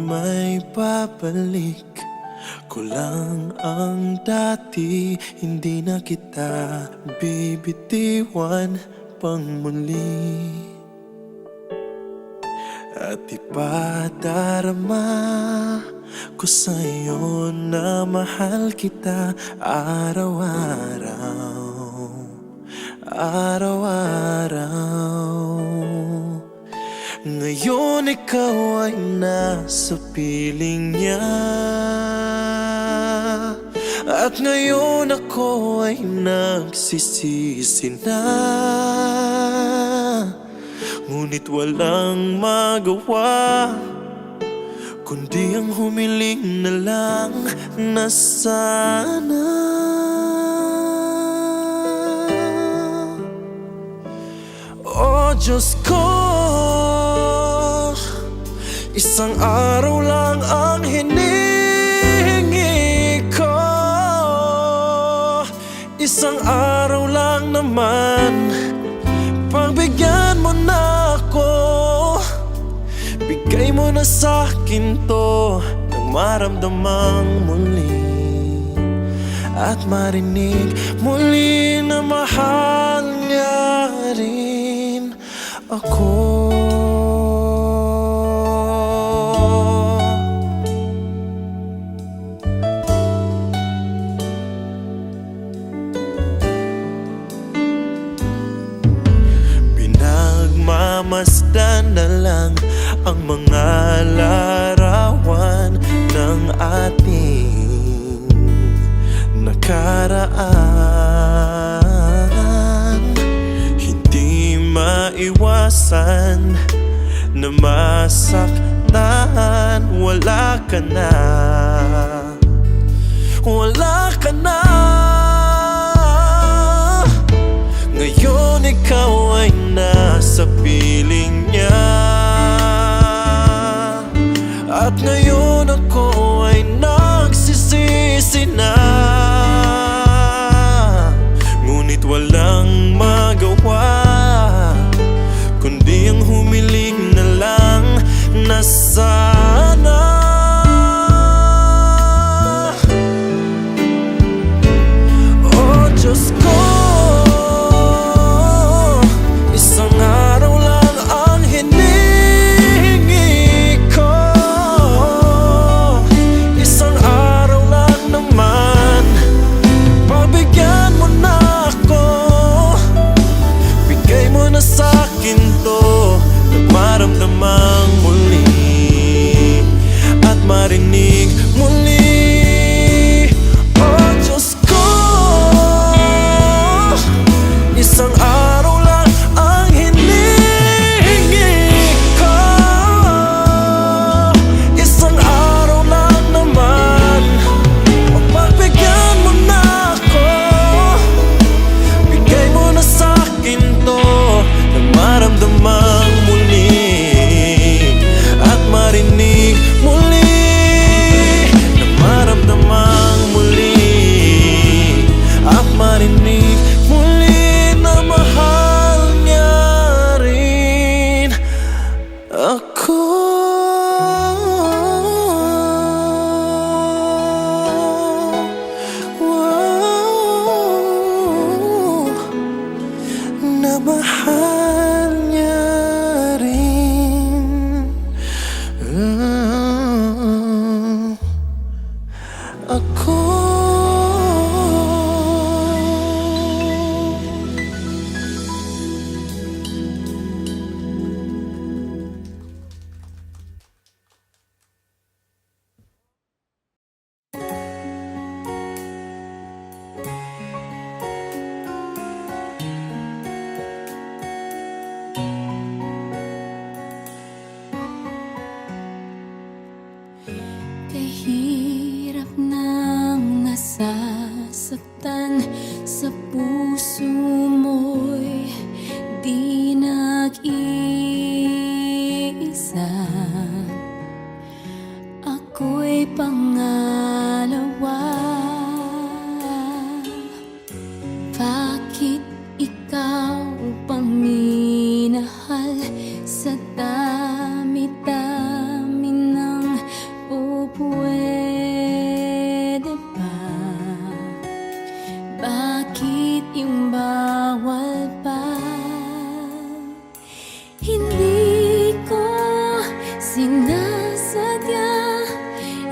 may babalik ko lang ang dati. Hindi na kita bibitiwan pang muli, at ipadarama ko sa'yo na mahal kita araw-araw, araw-araw. Ngayon ikaw ay nasa piling niya, at ngayon ako ay nagsisisi na. Ngunit walang magawa kundi ang humiling na lang na sana oh Diyos ko, isang araw lang ang hinihingi ko. Isang araw lang naman, pagbigyan mo na ako. Bigay mo na sa'kin to nang maramdamang muli, at marinig muli na mahal niya rin ako. Pinagmamasdan na lang ang mga larawan ng ating nakaraan. Hindi maiwasan na masaktan. Wala ka na, wala ka na. Ngayon ikaw ay nasa piling niya, at ngayon ako ay nagsisisi na. Ngunit walang magawa kundi ang humiling na lang na sana oh Diyos ko, maramdamang muli at marinig muli. Oh Diyos ko, isang araw lang ang hinihingi ko. Isang araw lang naman, mapagbigyan mo na ako. Bigay mo na sa'kin to nang maramdamang marinig muli, na maramdamang muli, at marinig muli na mahal niya rin ako. Wow, na mahal niya ako. Kahirap nang nasasaktan sa puso mo'y di nag-iisa. Ako'y pangalawa. Bakit ikaw pang minahal sa dami-dami ng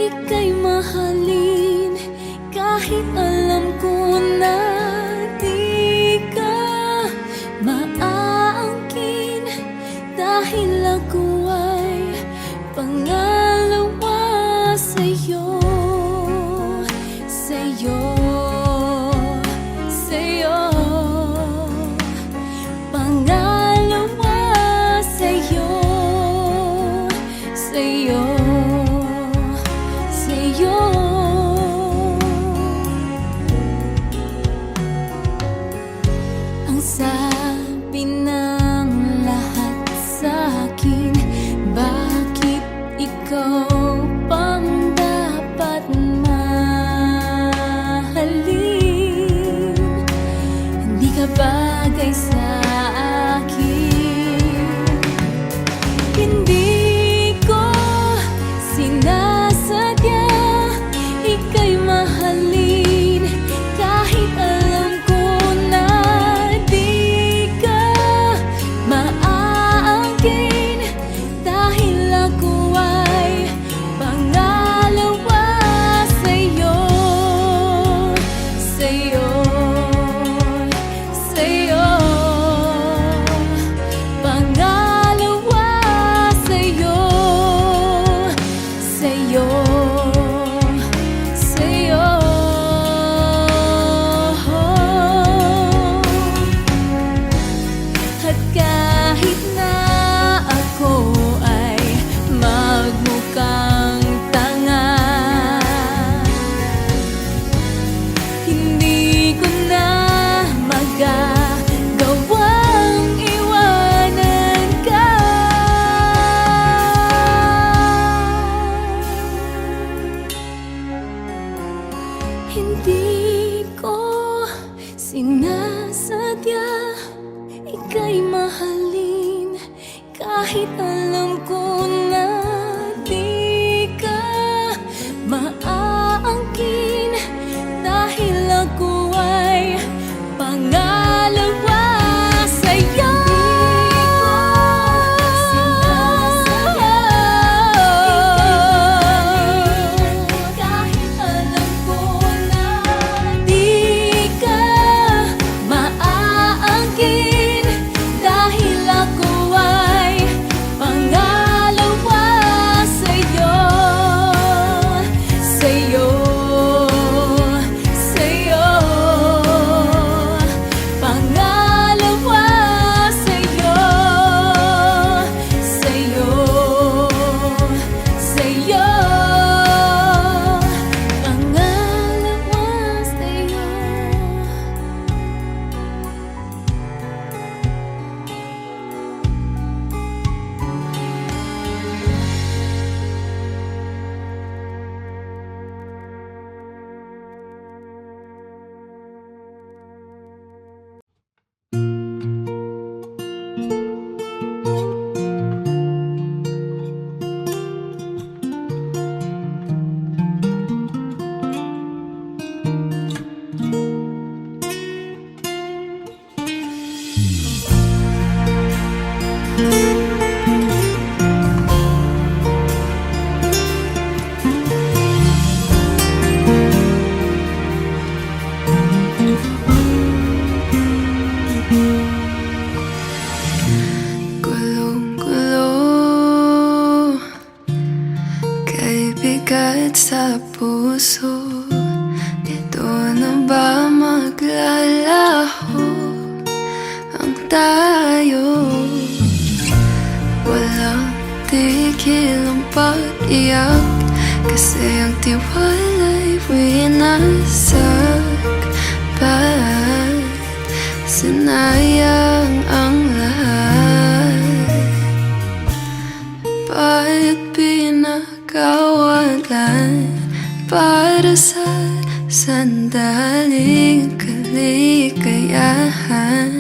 ika'y mahalin. Kahit alam ko na di ka maaangkin, dahil ako ay pangalawa sa'yo, sa'yo, sa'yo. Pangalawa sa'yo, sa'yo, sa'yo. Ang sabi ng lahat sa'kin, bakit ikaw pang dapat mahalin? Hindi ka bagay sa akin. Hindi ko sinasadya ika'y mahalin, kahit alam ko na di ka maaangkin, dahil ako ay pangalawa sa'yo, sa'yo, sa'yo. Pangalawa sa'yo, sa'yo, sa'yo. At kahit na ako ay magmukhang tanga, hindi ko na magagawang iwanan ka. Hindi ko sinasadya ika'y mahalin, kahit alam ko na di ka maaangkin, dahil ako ay pangalawa sa'yo. Kahit alam ko na di ka maaangkin, dahil ako ay pangalawa sa'yo, sa'yo, sa'yo. Pangalawa sa'yo, sa'yo, sa'yo. Pangalawa sa'yo. Gulong-gulo, kay bigat sa puso. Dito na ba maglalaho ang tayo? Walang tigil ang pag-iyak, kasi ang tiwala'y winasakpan. Sinayang ang lahat, bakit pinakawalan para sa sandaling kaligayahan?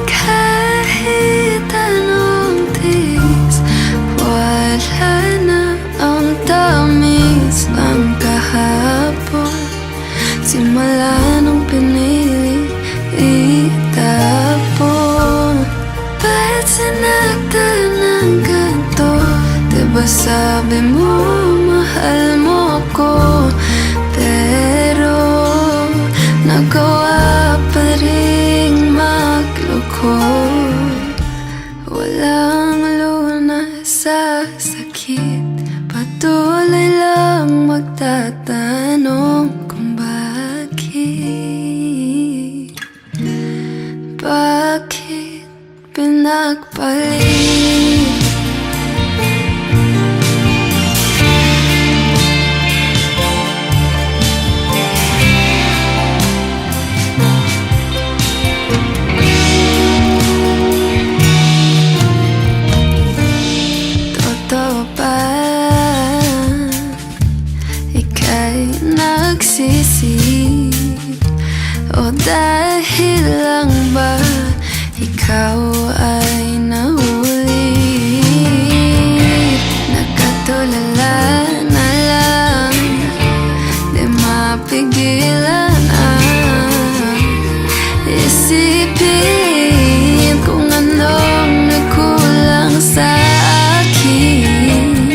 Kahit anong tiis, wala na ang tamis ng kahapon. Simula nung pinili itapon, ba't sinag Sabi mo mahal mo ako, pero nagawa pa ring magloko. Walang lunas sa sakit, patuloy lang magtatanong kung bakit pinagpalit. Totoo ba ika'y nagsisi? O dahil lang ba ikaw ay naulit? Nakatulala na lang, di mapigilan ang isipin kung anong nagkulang sa akin.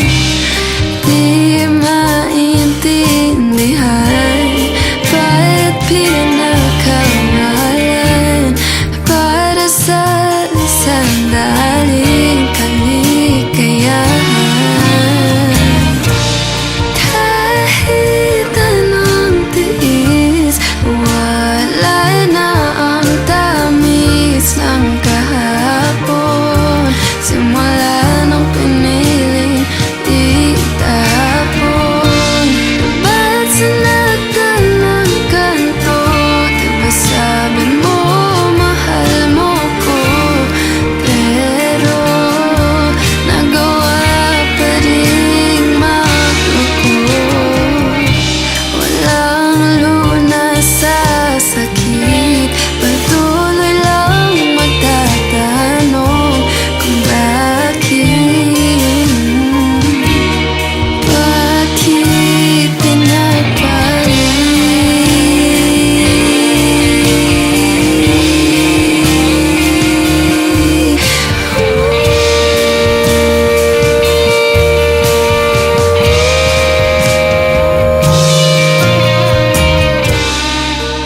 Di maintindihan ba't pinagkawalan para sa sandaling kaligayahan. Kahit anong tiis, wala na ang tamis ng kahapon. Simula nung piniling itapon. Ba't sinagdan ng kanto? Diba sabi mo mahal mo ko, pero nagawa pa ring magloko. Walang lunas sa sakit, patuloy lang magtatanong kung bakit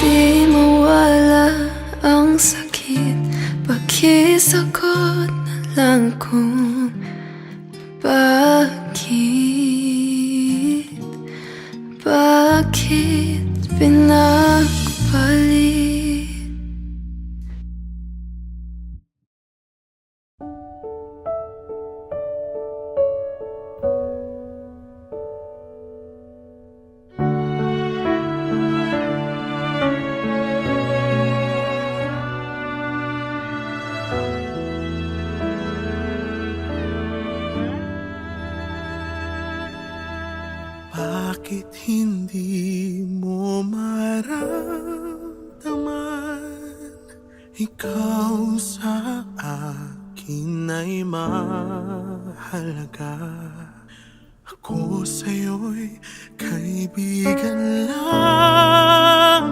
di mawala ang sakit? Pakisagot na lang kung bakit pinagpalit. Bakit hindi mo maramdaman? Ikaw sa akin ay mahalaga. Ako sa'yo'y kaibigan lamang.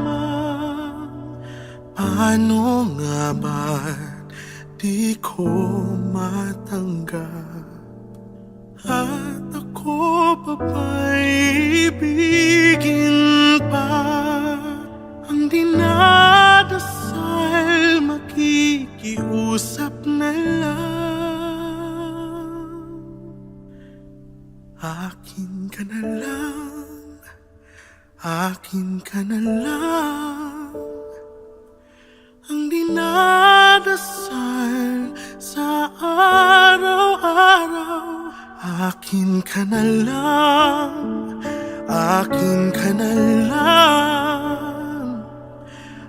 Paano nga ba't di ko matanggap? At ako pa ba'y ibigin pa? Ang dinadasal makikiusap na lang. Akin ka na lang, akin ka na lang. Ang dinadasal sa araw-araw. Akin ka na lang, akin ka na lang.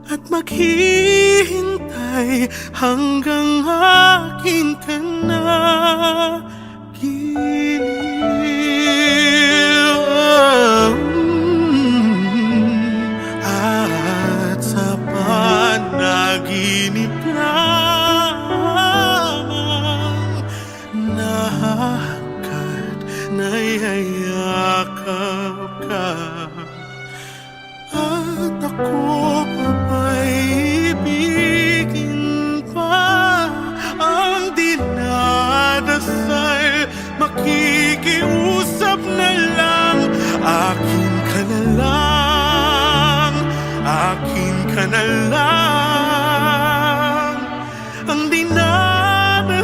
At maghihintay hanggang akin ka na at sa panaginip lamang nayayakap ka. At ako pa ba'y ibigin pa? Ang dinadasal makikiusap na lang ang dinadasal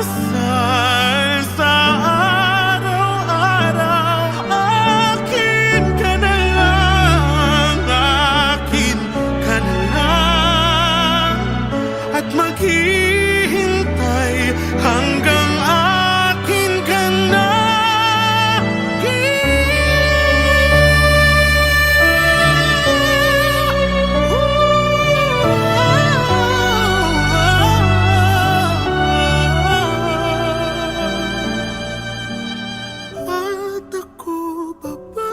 sa araw-araw. Akin ka na lang, akin ka na lang, at maghihintay hanggang akin ka na. At ako babaibigin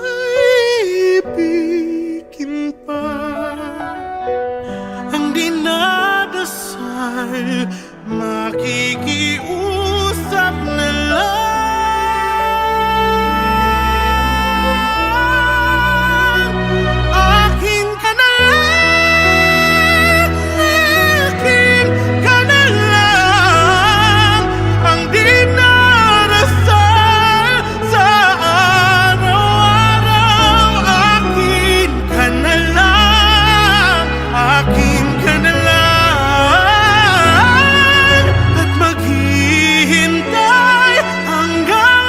pa ang dinadasal, makikiusap na lang. Akin ka na lang, akin ka na lang, ang dinarasal sa araw-araw. Akin ka na lang, akin ka na lang, at maghihintay hanggang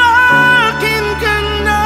akin ka na.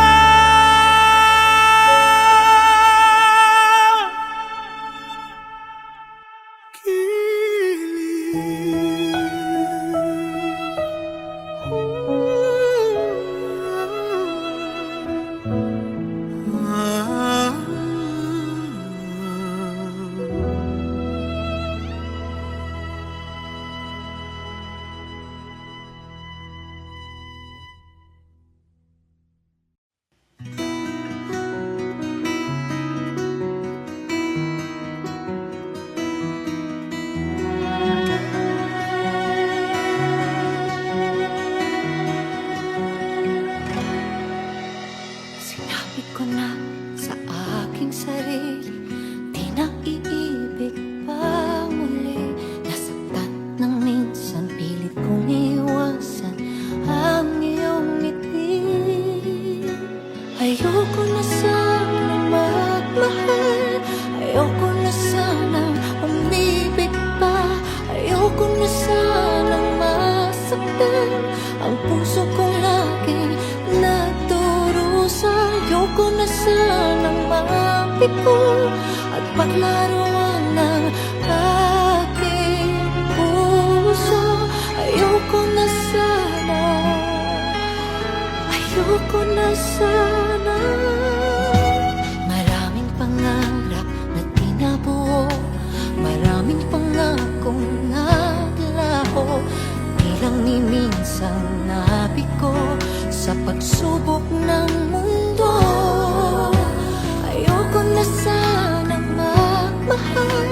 Sinabi ko na sa aking sarili, di na iibig pa muli. Nasaktan ng minsan, pilit kong iwasan ang iyong ngiti. Ayoko na sana magmahal, ayoko na sana umibig pa, ayoko na sana masaktan ang puso kong laging nagdurusa. Ayoko na sanang mapiko at paglaruan ng aking puso. Ayoko na sana, ayoko na sana. Maraming pangarap na tinabuo, maraming pangakong naglaho, di lang ni minsan nabiko sa pagsubok ng mundo. Ayoko na sanang magmahal,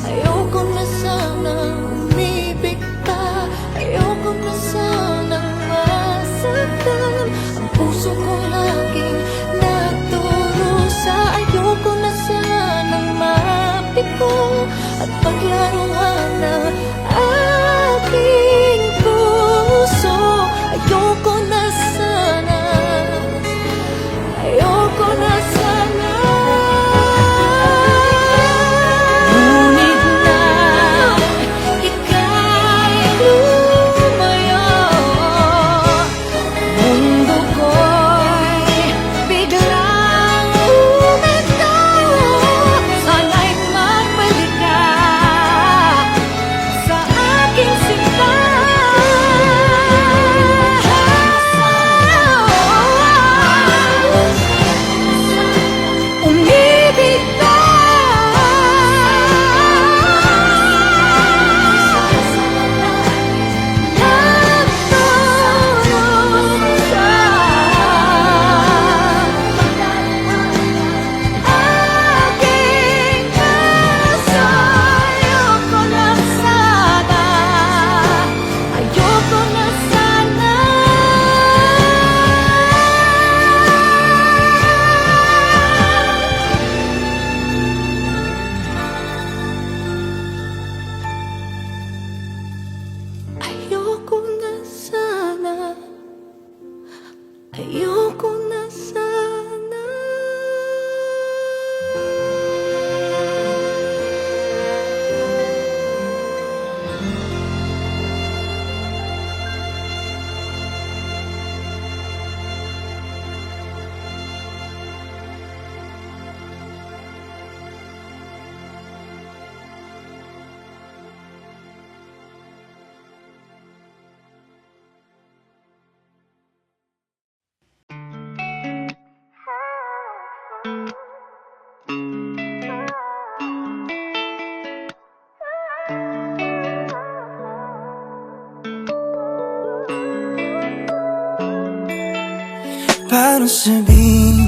ayoko na sanang umibig pa, ayoko na sanang masaktan ang puso ko laging nagdurusa. Ayoko na sanang mapiko at paglaruan ng aking puso. Ayoko na sana, Paano sabihin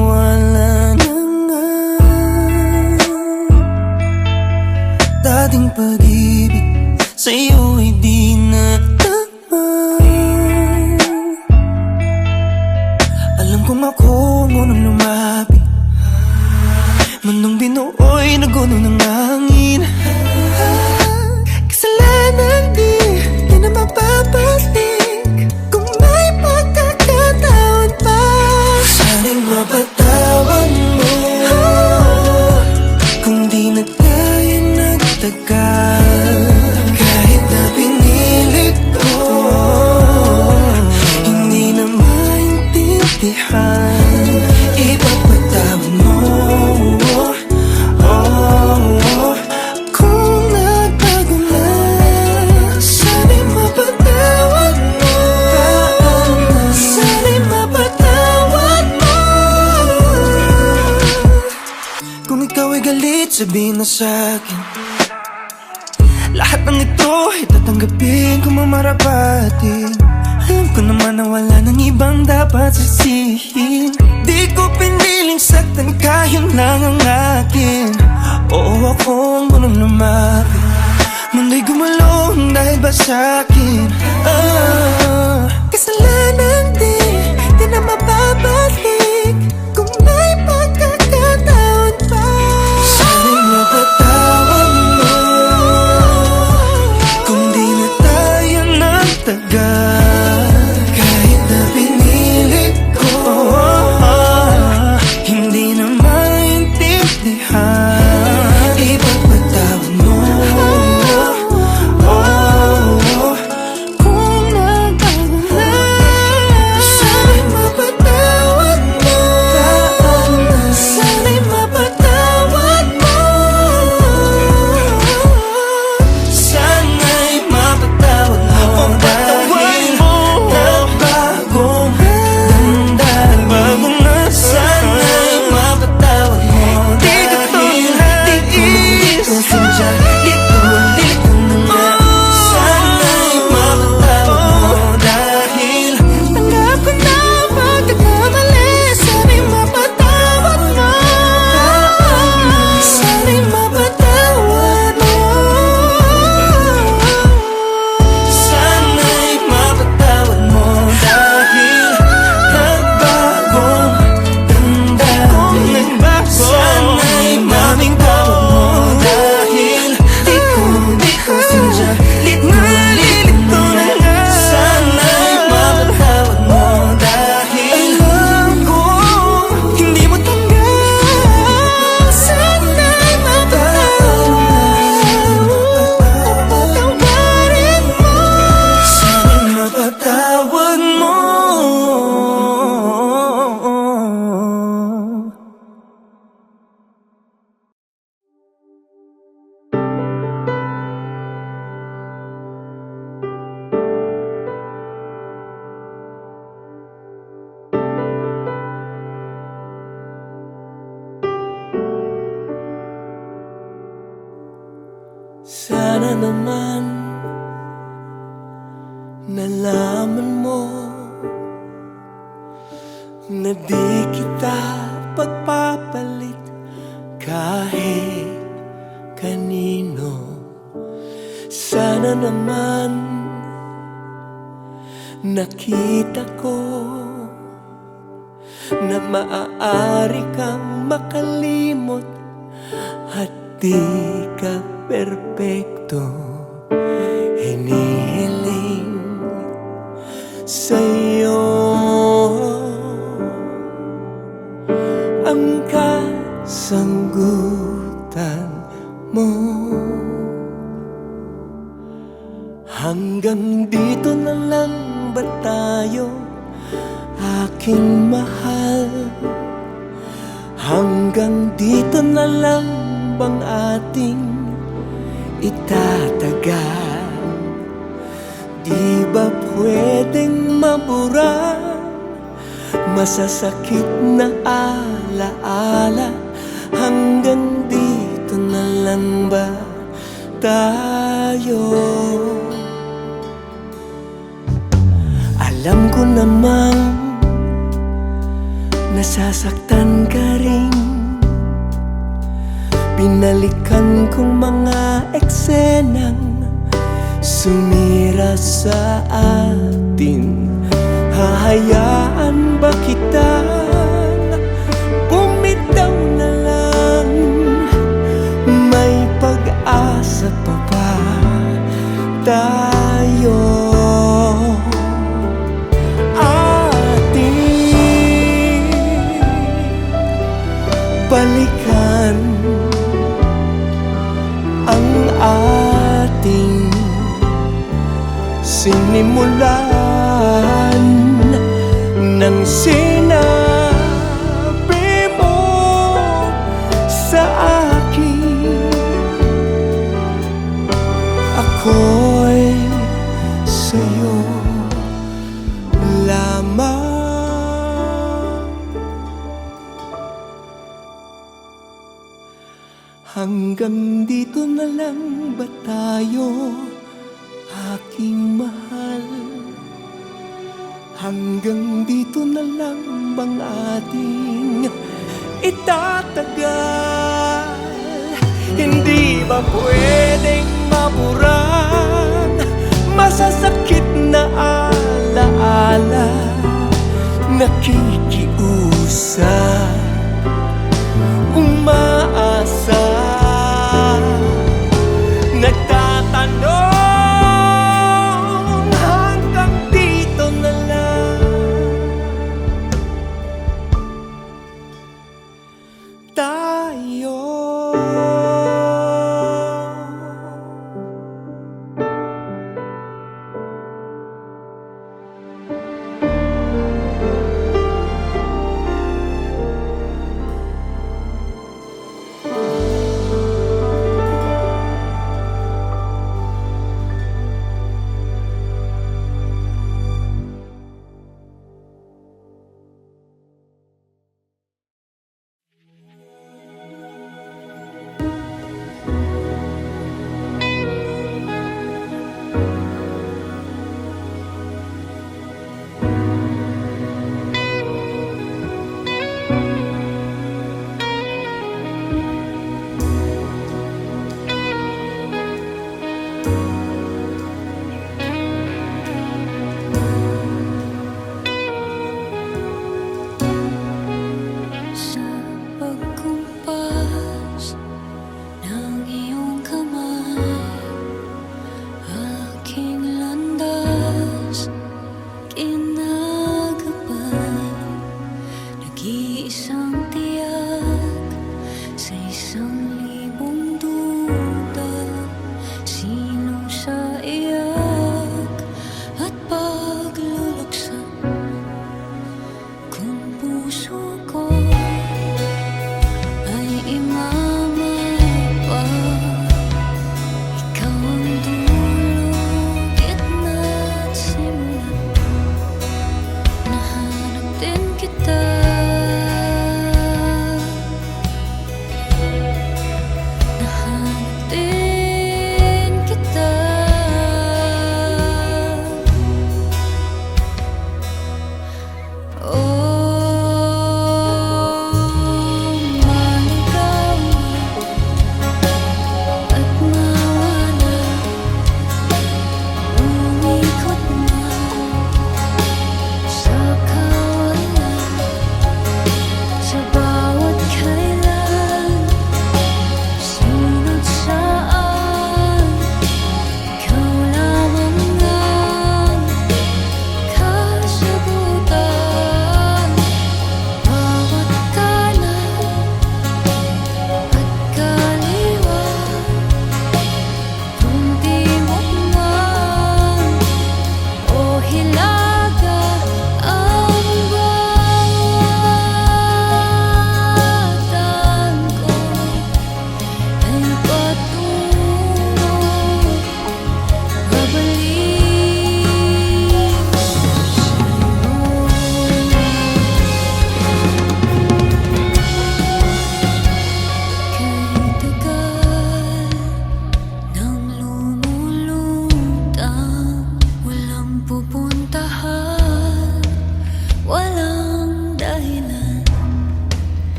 wala na nga dating pag-ibig sa'yo ay di na tama. Alam kong ako ang unang lumapit, mundong binuoy na guno ng hangin. Kasalanan di na mapapalik kung may pagkakataon pa. Sana'y mapatawad mo kung di na tayo nagtagal. Kahit na pinilit ko, hindi na maintindihan. Ipapatawad mo kung nagbago na. Sana'y mapatawad mo, sana'y mapatawad mo. Kung ikaw ay galit, sabihin na sa'kin. Lahat ng ito ay tatanggapin kung mamarapatin. Alam ko naman na wala nang ibang dapat sisihin. Di ko piniling saktan ka, yun lang ang akin. Oo, ako ang unang lumapit, mundo'y gumulong dahil ba sa'kin? Kasalanan di na mababalik kung may pagkakataon pa. Sana'y mapatawad mo kung di na tayo nagtagal. Kahit na pinilit ko, hindi na maintindihan. Ipagpatawad mo kung nagbago na. Sana'y mapatawad mo, sana'y mapatawad mo. Sana'y mapatawad mo dahil nagbagong damdamin. Sana'y mapatawad mo dahil di ko sinadya. Lito na nga. Sana'y mapatawad mo dahil tanggap ko na pagkakamali. Sana'y mapatawad mo, sana'y mapatawad mo. Sana'y mapatawad mo dahil nagbagong damdamin. Sana'y mapatawad mo dahil di ko sinadya. Lito na nga. Sana'y mapatawad mo dahil alam ko hindi mo tanggap. Sana'y mapatawad mo, patawarin mo. Sana'y mapatawad mo. Sana naman nalaman mo na di kita pagpapalit kahit kanino. Sana naman nakita ko na maaari kang makalimot at di ka perpekto. Hinihiling sa'yo ang kasagutan mo. Hanggang dito na lang ba tayo, aking mahal? Hanggang dito na lang bang ating itatagal? Di ba pwedeng mabura masasakit na alaala. Hanggang dito na lang ba tayo? Alam ko namang nasasaktan ka rin. Binalikan kong mga eksenang sumira sa atin. Hahayaan ba kitang bumitaw na lang? May pag-asa pa ba tayo? Ating balikan ang ating sinimulan nang sinabi mo sa akin, ako'y sa'yo lamang. Hanggang dito na lang ba tayo, aking mahal? Hanggang dito na lang bang ating itatagal? Hindi ba pwedeng mapurang masasakit na alaala? Nakikiusap, umaasa, nagtatanong, hanggang dito na lang tayo.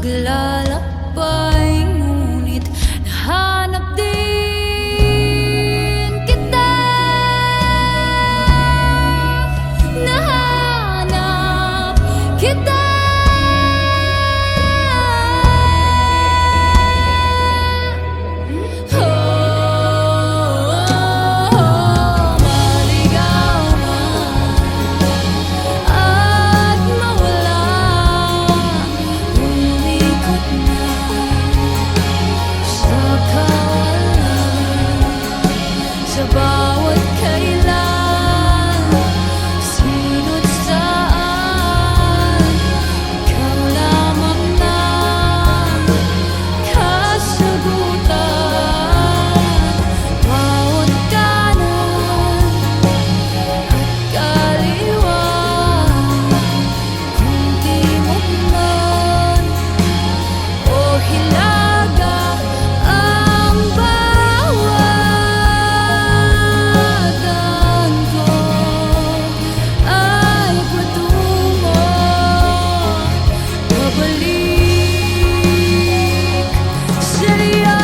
Naglalakbay ngunit nahanap din kita. Nahanap kita. Sa bawat kailan, sino't saan, ikaw lamang na kasagutan. Bawat kanan at kaliwa, kung di mo man o hilaga ang bawagan ko ay patungo pabalik sa'yo.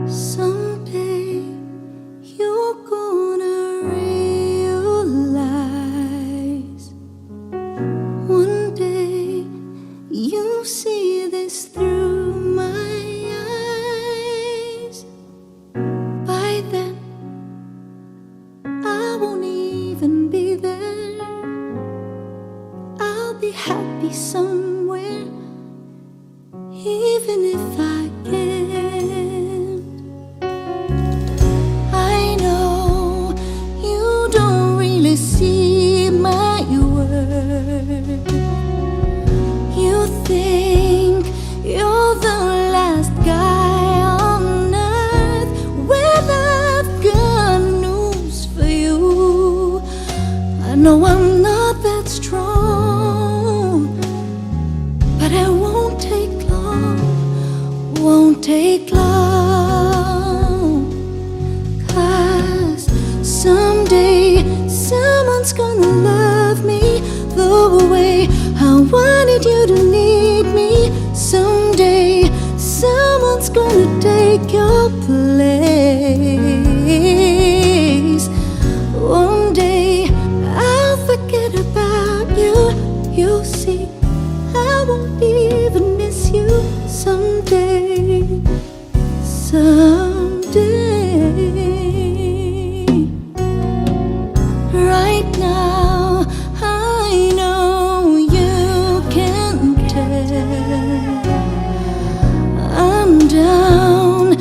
Someday you're gonna realize. One day you see this through my eyes. By then I won't even be there. I'll be happy somewhere, even if I can't. I know you don't really see my worth. You think you're the last guy on earth. Well, I've got news for you. I know I'm not that strong, but it won't take long, won't take long. 'Cause someday someone's gonna love me the way I wanted you to need me. Someday someone's gonna take your place. One day I'll forget about you. You'll see I won't even miss you. Someday, someday. Right now I know you can tell I'm down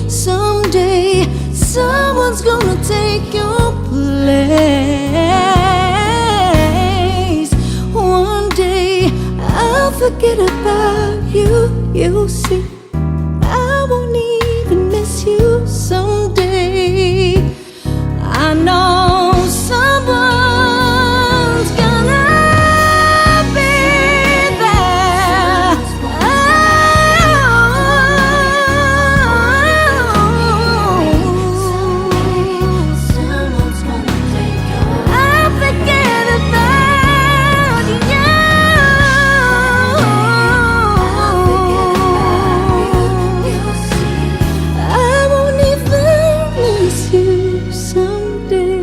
Someday someone's gonna take your place. One day I'll forget about you. You'll see, I won't even miss you someday. I know someone's gonna be there. Someone's gonna take your I'll forget about you. You'll see. I won't even miss you someday.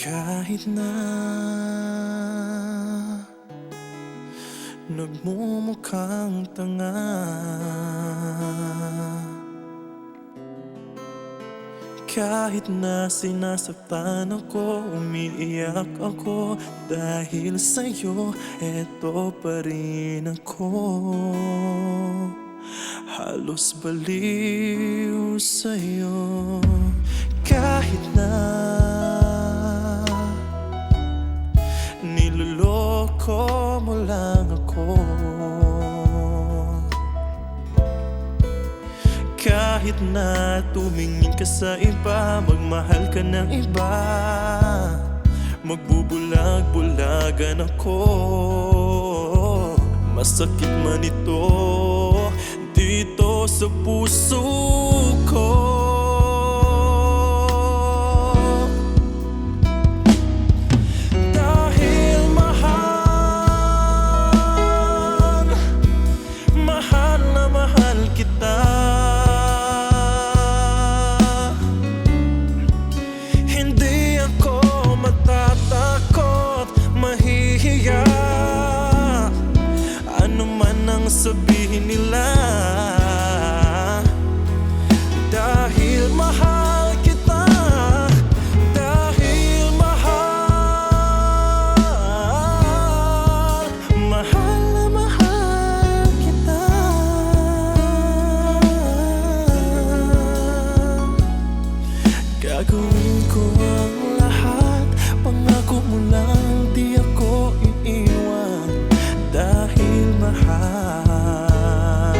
Kahit na nagmumukhang tanga, kahit na sinasaktan ako, umiiyak ako, dahil sa'yo, eto pa rin ako. Halos baliw sa'yo. Kahit na niloloko mo lang ako, kahit na tumingin ka sa iba, magmahal ka ng iba, magbubulag-bulagan ako. Masakit man ito dito sa puso ko. Sabihin nila, dahil mahal kita, dahil mahal, mahal na mahal kita. Gagawin ko ang lahat, pangako mo lang di ako iiwan, dahil mahal,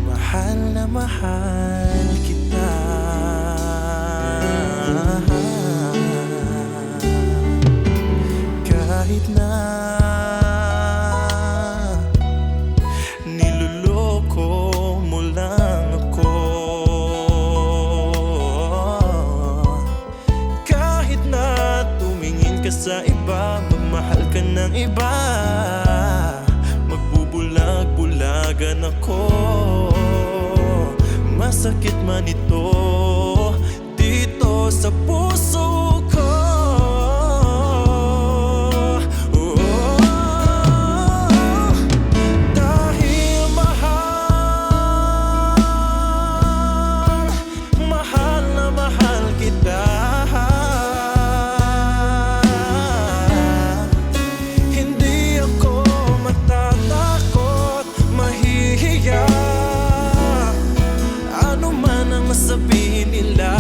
mahal na mahal kita. Kahit na niloloko mo lang ako, kahit na tumingin ka sa iba, magmahal ka ng iba, magbubulag-bulagan ako. Masakit man ito dito sa puso ko. Dahil mahal, mahal na mahal kita. Hindi ako matatakot, mahihiya, ano man ang sabihin nila.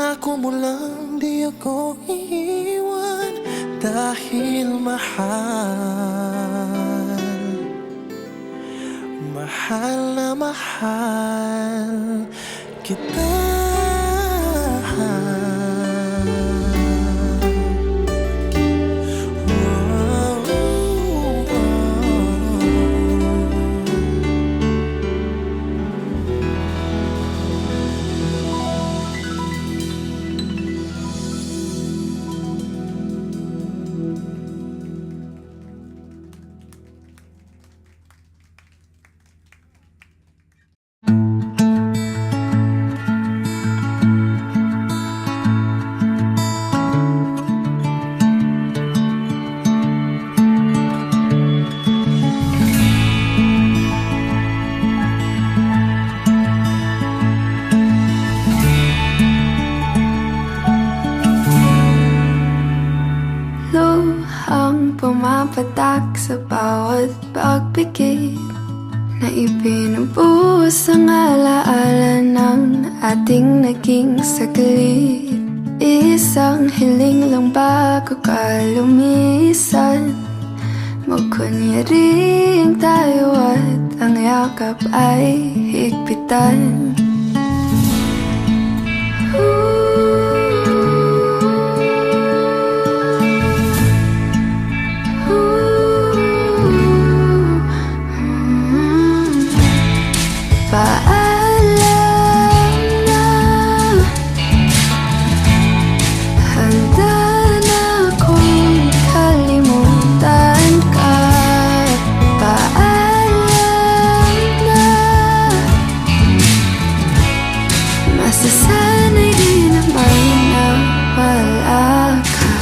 Pangako mo lang di ako iiwan dahil mahal, mahal na mahal kita. Luhang pumapatak sa bawat pagpikit na ibinubuhos ang alaala ng ating naging saglit. Isang hiling lang bago ka lumisan, magkunyaring tayo at ang yakap ay higpitan. Paalam na, handa na akong kalimutan ka. Paalam na, masasanay din naman na wala ka.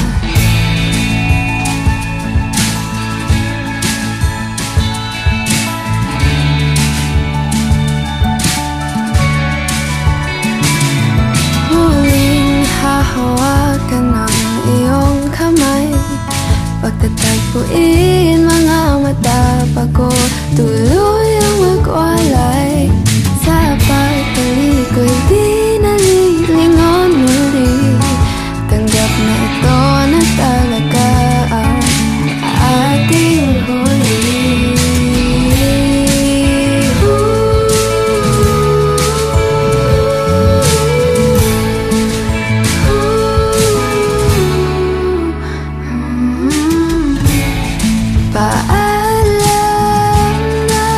Hahawakan ang iyong kamay, pagtatagpuin mga mata bago tuluyang magwalay. Sa pagtalikoy di nalilingon muli, tanggap na ito na talaga ang ating huli. Paalam na,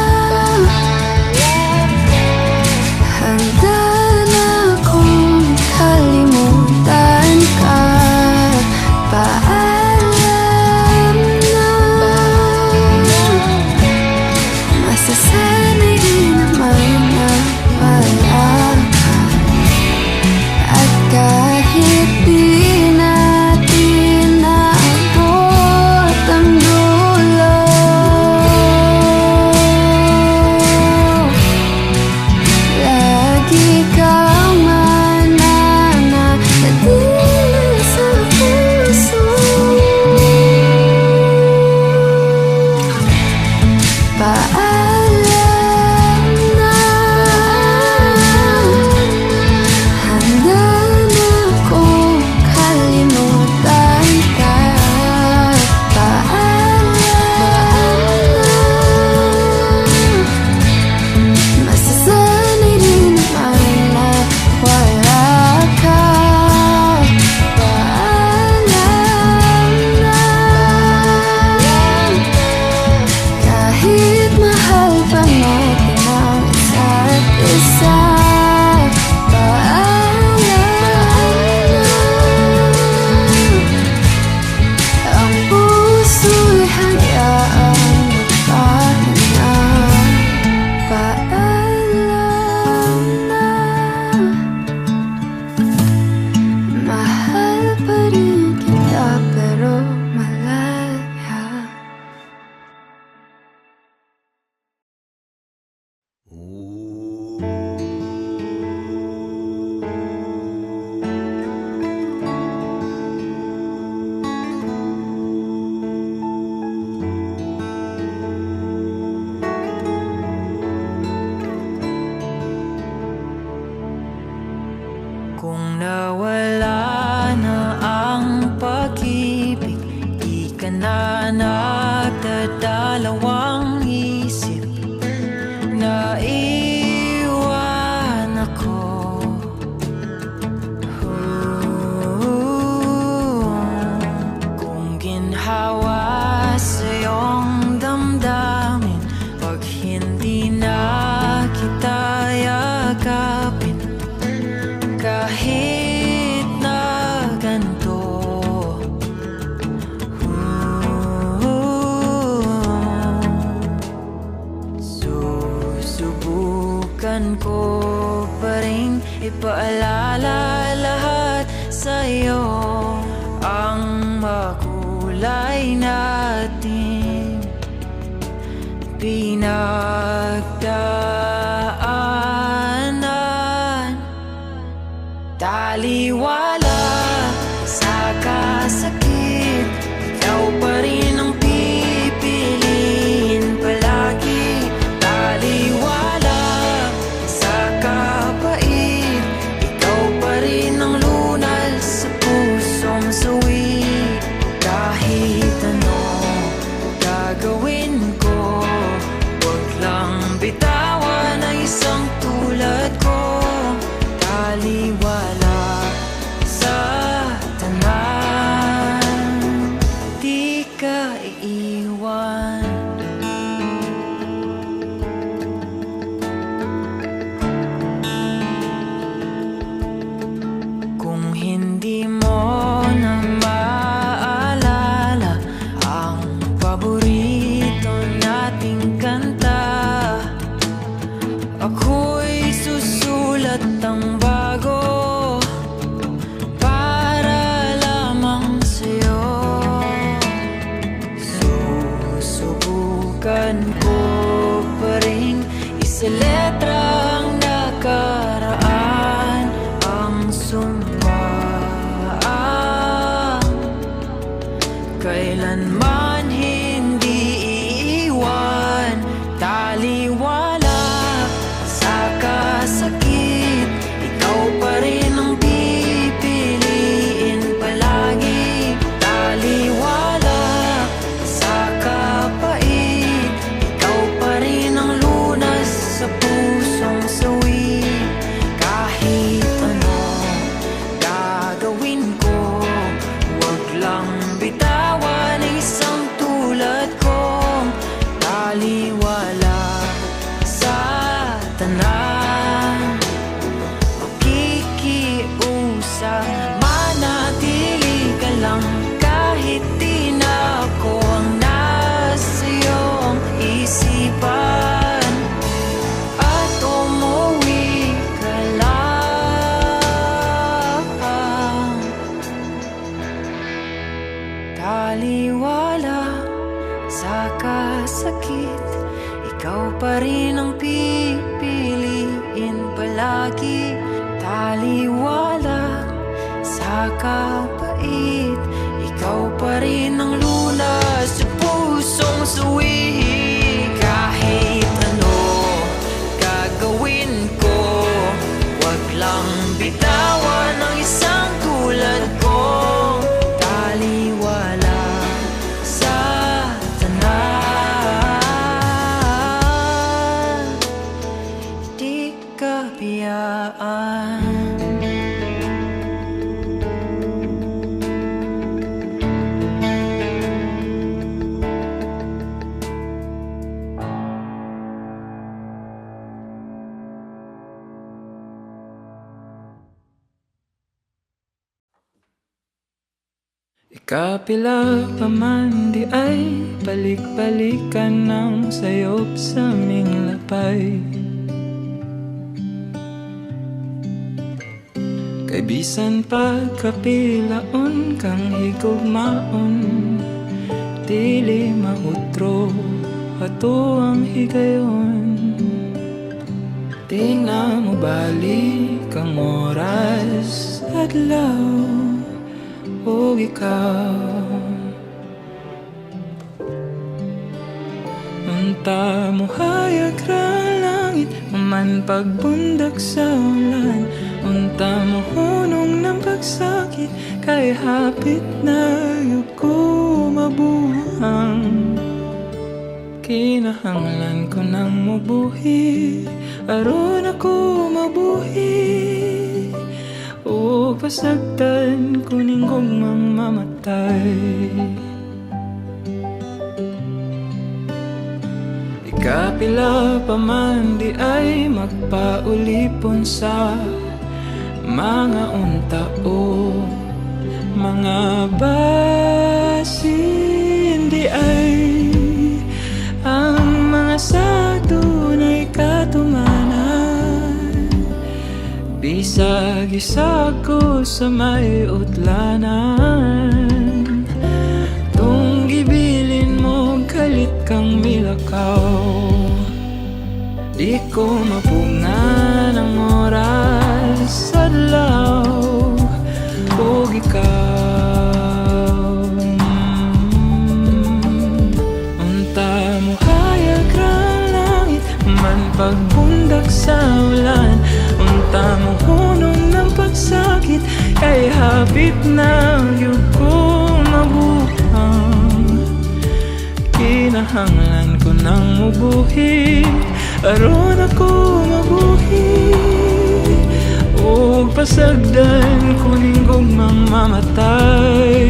Nawala na ang pag-ibig, di ka na nagdadalawang isip. Naiwan ako. Kung ginhawa sa iyong damdamin, pag hindi na kita yakapin, kahit na ganito, susubukan ko pa rin ipaalala lahat sa'yo ang makulay natin pinagdaanan. Taliwala sa kasakit, ikaw pa rin ang pipiliin palagi. Taliwala sa kapait, ikaw pa rin ang lunas sa pusong sawi. Kahit ano gagawin ko, wag lang bitawan ang isang tulad ko. Taliwala sa tanan, di ka iiwan. Kung hindi mo na maalala ang paborito nating kanta, ako'y susulat ng bago para lamang sa'yo. Susubukan ko pa rin isa letra ang nakaraan, ang sumpa. Kailanman hindi iiwan. Taliwala sa kasakit, ikaw pa rin ang pipiliin palagi. Taliwala sa kapait, ikaw pa rin ang lunas sa pusong sawi. Kahit ano gagawin ko, wag lang bitawan ang isang tulad ko. Taliwala sa tanan, makikiusap, manatili ka lang kahit di na ako ang nasa iyong isipan. At umuwi ka lang. Taliwala sa kasakit, ikaw pa rin ang pipiliin palagi. Taliwala sa kapait, ikaw pa rin ang lunas sa pusong sawi. Kahit ano gagawin ko, wag lang bitawan ang isang tulad ko. Taliwala sa tanan, di ka biyaan. Kapila pa man di ay balik-balikan ng sayop sa aming lapay. Kay bisan pagkapilaon kang higugmaon, dili mautro ato ang higayon. Tingnan mo balik ang oras adlaw o ikaw. Unta mo hayag ra langit, man pagbundak sa ulan, Unta mo hunong ng pagsakit, kay hapit na yuko mabuhang. Kinahanglan ko nang mabuhi, aron ako mabuhi. O pasagdan ko ning gugmang mamatay. Ikapila pa man di ay magpaulipon sa mga unta o mga basin. Di ay ang mga sa tunay katumanan. Bisag isa ko sa may utlanan. Tung gibilin mo kalit kang milakaw. Di ko mapungan ang oras sa adlaw ug ikaw. Unta mo hayag rang langit man pagbundak sa ulan. Unta mo hunong ng pagsakit, kay hapit na yun ko mabuhang. Kinahanglan ko nang mubuhi, aron ako mabuhi. O pasagdan ko ning gugmang mamatay.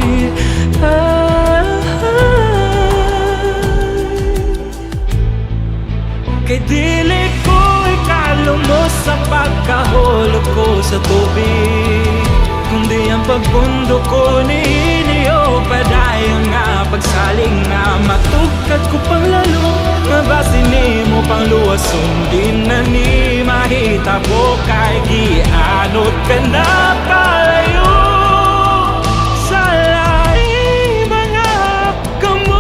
Kay dili ko ikalumos sa pagkahulog ko sa tubig, kundi ang pagpundo ko ni Inyo. Padayon nga pagsaling na matugkat ko pang lalo. Mabasin ni mo pang luwas, sundin na ni mahita ko. Kay gianot ka na palayo sa laing mga kamot.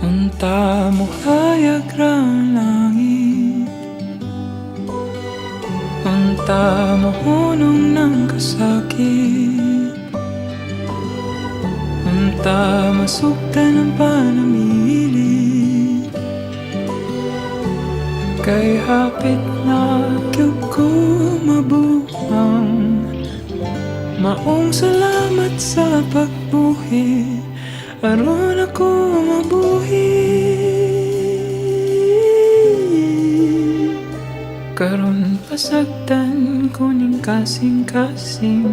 Unta mo hayag rang langit, unta mo hunong ng kasakit. Unta masugdan ang panamilit, kay hapit na gyud ko mabuhang. Maong salamat sa pagbuhi, aron ako mabuhi. Karon pasagdan ko ning kasing-kasing.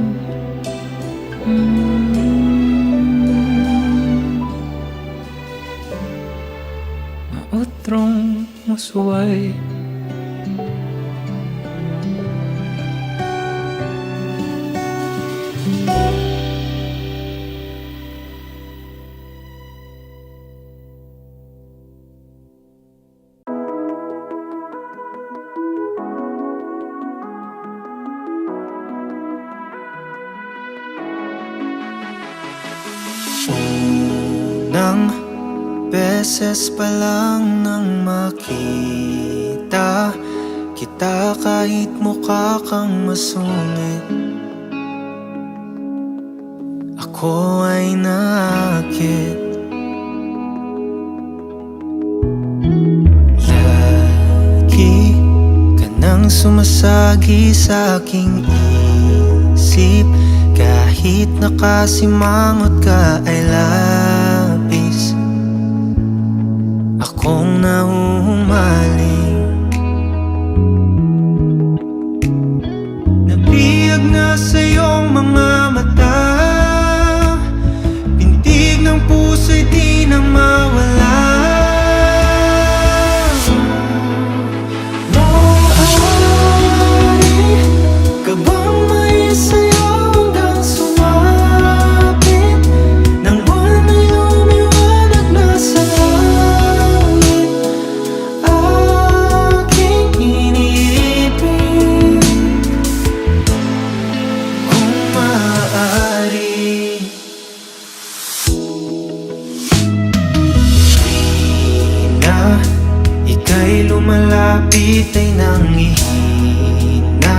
Mautrong musuway. Unang beses pa lang nang makita kita, kahit mukha kang masungit, ako ay naakit. Lagi ka nang sumasagi sa aking isip, kahit nakasimangot ka ay labis akong nahuhumaling. Nabiyag na sa iyong mga mata, pintig ng puso'y di na mawala. Maaari ka bang may sayo hanggang sumapit ng buwan na lumiwanag na sa langit? Aking iniibig, kung maaari. Di na ika'y lumalapit ay nangihina,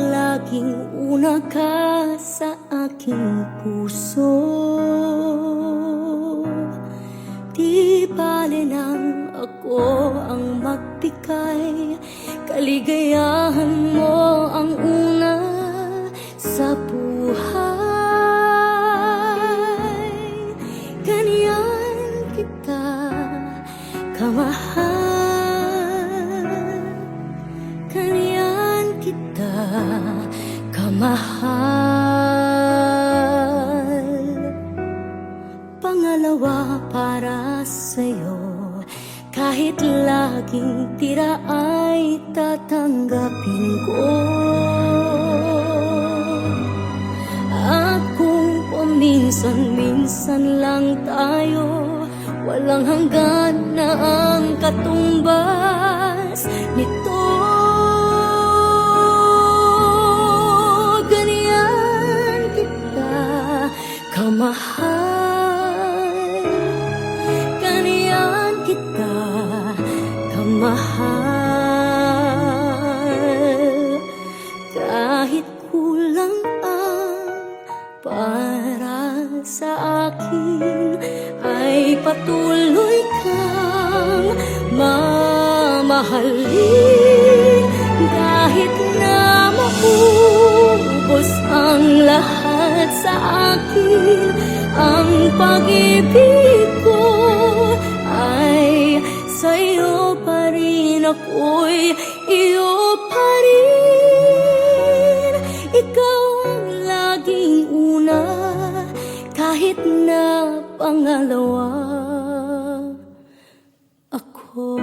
laging una ka sa aking puso. Di bale nang ako ang magbigay, kaligayahan mo ang una sa buhay. Ganyan kita kamahal, ganyan kita kamahal. Pangalawa para sa'yo, kahit laging tira ay tatanggapin ko. At kung paminsan-minsan lang tayo, walang hanggan na ang katumbas nito. Ganyan kita kamahal, ganyan kita kamahal. Kahit kulang ang para sa akin, ay patuloy kang mamahalin. Kahit na maubos ang lahat sa akin, ang pag-ibig ko ay sa'yo pa rin, ako'y iyo pa rin. Ikaw ang laging una, kahit na pangalawa ako.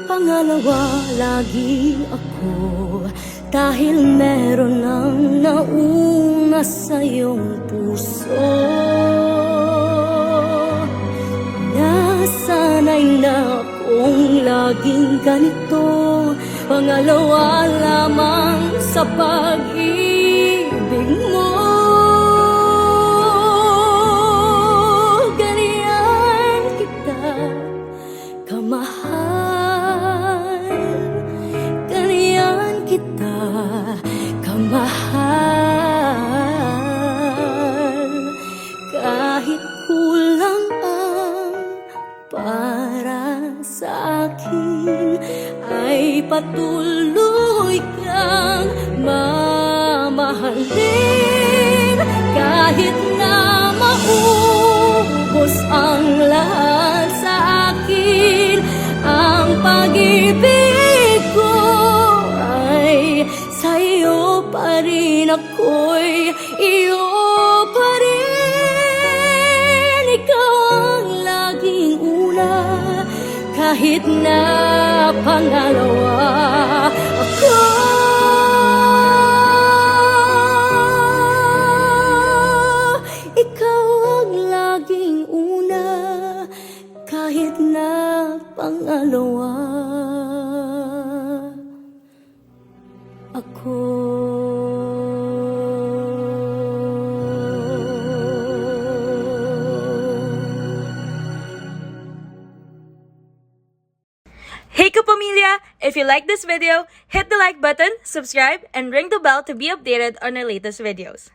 Pangalawa lagi ako, dahil meron ng nauna sa iyong puso. Nasanay na akong laging ganito, pangalawa lamang sa pag-ibig mo. Ganyan kita kamahal, ganyan kita kamahal. Kahit kulang ang para sa akin, ay patuloy kang mamahalin. Kahit na maubos ang lahat sa akin, ang pag-ibig ko ay sa'yo pa rin, ako'y iyo pa rin. Ikaw ang laging una, kahit na pangalawa ako. Ikaw ang laging una, kahit na pangalawa ako. Hey Kapamilya! If you like this video, hit the like button, subscribe, and ring the bell to be updated on our latest videos.